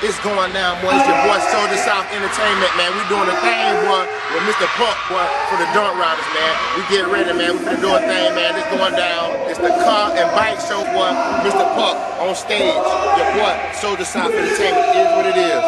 It's going down, boy. It's your boy Soulja South Entertainment, man. We doing a thing, boy, with Mr. Pupp, boy, for the DUNKRYDERS, man. We get ready, man. We finna do a thing, man. It's going down. It's the car and bike show, boy. Mr. Pupp on stage. Your boy Soulja South Entertainment is what it is.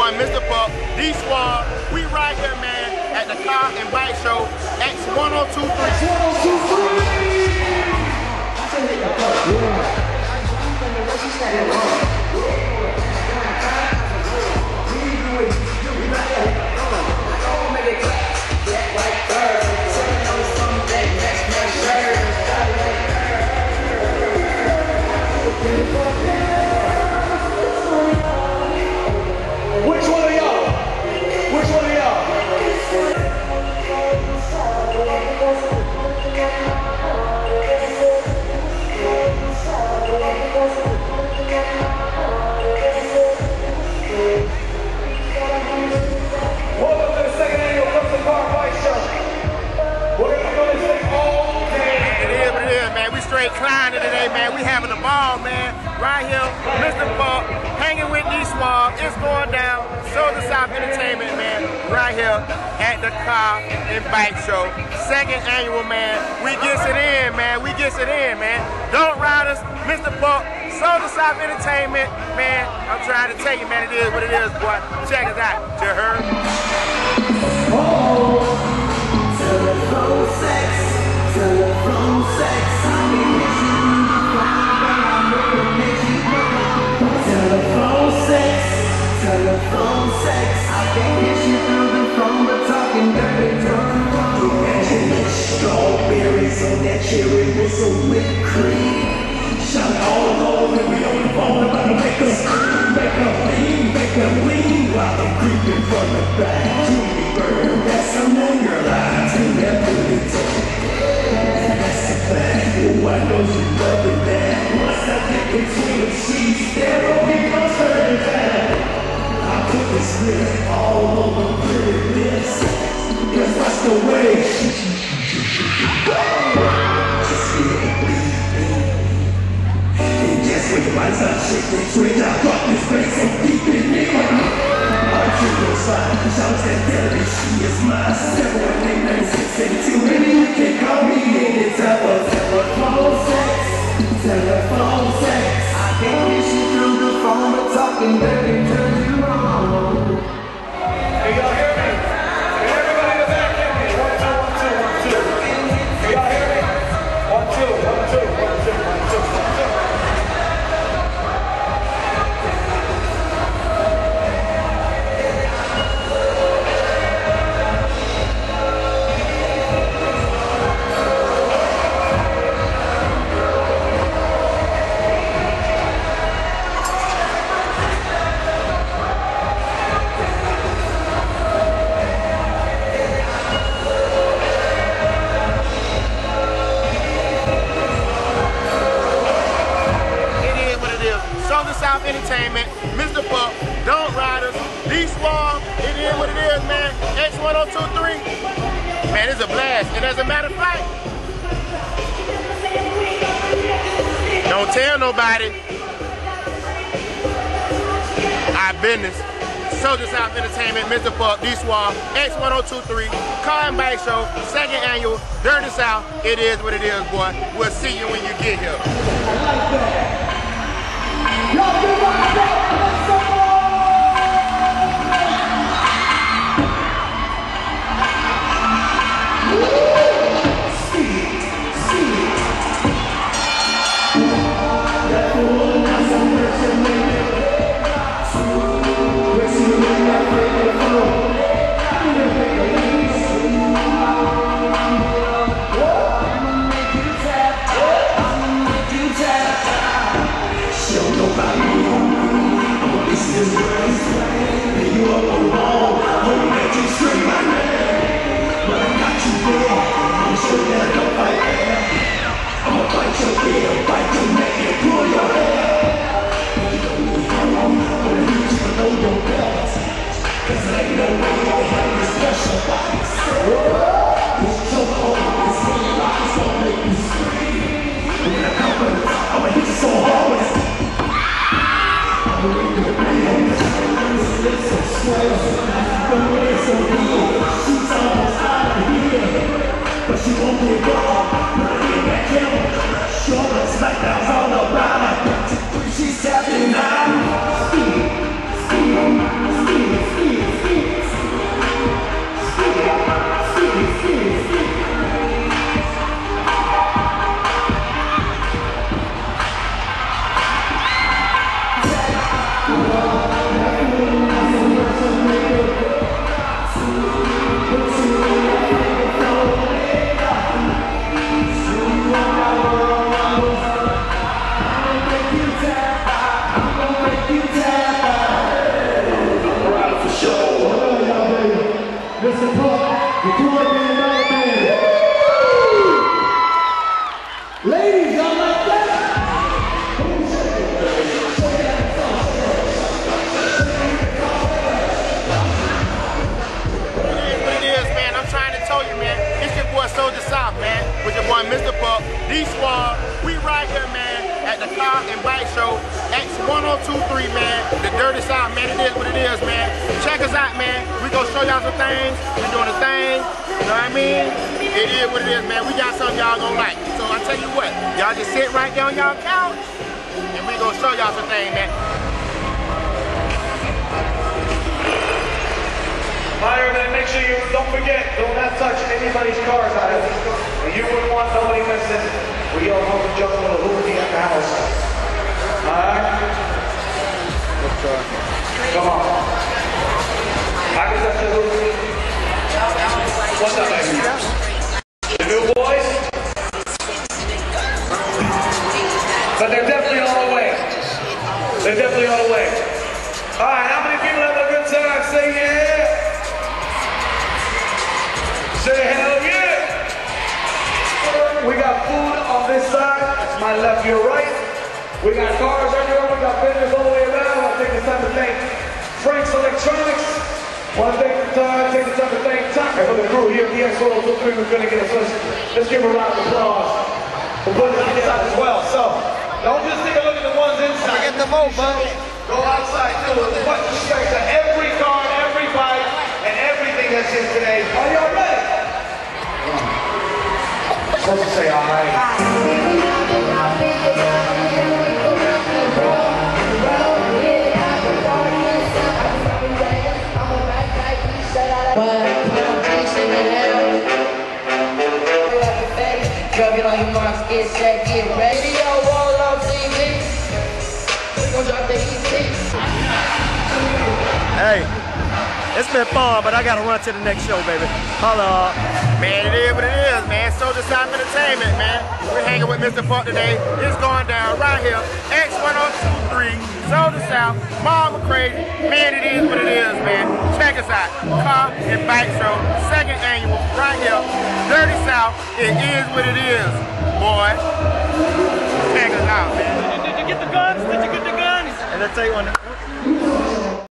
Mr. Pupp, D-Squad, we right here, man, at the car and bike show, X102.3. Climbing today, man. We having a ball, man. Right here, Mr. Pupp, hanging with D-Squad. It's going down. Soulja South Entertainment, man. Right here at the car and bike show. 2nd annual, man. We gets it in, man. We gets it in, man. DUNKRYDERS, Mr. Pupp, Soulja South Entertainment, man. I'm trying to tell you, man. It is what it is, boy. Check it out. You heard? Oh, telephone sex, telephone sex. Telephone sex, I can get you through the phone, but talking dirty tongue. Imagine strawberries on that cherry with some whipped cream. Shout all over, we on the phone about to make us scream, make a lean while I'm creeping from the back. Judy Bird, that's some girl I to that booty talk. That's a fact. Oh, I know you love it, man. Once I get between the sheets, there will be no turning back. I put this lip all over pretty lips. Cause that's the way. Just feel it breathing. And just when my touch shake the switch, I drop this bass so deep in me. Our trigger's fine, shouts that tell me she is mine. 7189682, and you can call me anytime. Telephone sex, telephone sex. X102.3. Man, it's a blast. And as a matter of fact, don't tell nobody our business. Soulja South Entertainment, Mr. Pupp, D-Swab, X102.3, Car and Bike Show, 2nd annual, Dirty South. It is what it is, boy. We'll see you when you get here. Soulja South, man, with your boy Mr. Pupp, D-Swab. We right here, man, at the Car and Bike Show, X102.3, man, the Dirty South, man. It is what it is, man. Check us out, man. We gonna show y'all some things. We doing a thing, you know what I mean? It is what it is, man. We got something y'all gonna like. So I tell you what, y'all just sit right there on y'all couch, and we gonna show y'all some things, man. Fire, then make sure you don't forget, don't not touch anybody's cars out of this. You wouldn't want nobody missing. We all hope to jump with a hoopty at the house. Alright? Let's try. Come on. I can touch the hoopty. What's up, baby? The new boys? But they're definitely on the way. They're definitely on the way. Alright, how many people have a good time? Say yeah. Say hell yeah! We got food on this side. It's my left, your right. We got cars everywhere. We got vendors all the way around. I want to take this time to thank Frank's Electronics. I want to take the time to thank Tucker for the crew here at the X102.3. We're going to get us. Let's give a round of applause for putting it outside as well. So, don't just take a look at the ones inside. Get the vote, bud. Go outside too. With a bunch of respect to every car, every bike, and everything that's in today. Are y'all ready? Supposed to say all right. Drop it on your marks, get set, get ready. Yo, roll on TV. We gon' drop the EP. Hey, it's been fun, but I gotta run to the next show, baby. Holla. Man, it is what it is, man. Soulja South Entertainment, man. We're hanging with Mr. Pupp today. It's going down right here. X102.3, Soulja South, MCCRAY. Man, it is what it is, man. Check us out. Car and Bike Show, 2nd annual, right here. Dirty South. It is what it is, boy. Check us out, man. Did you get the guns? Did you get the guns? And let's take one.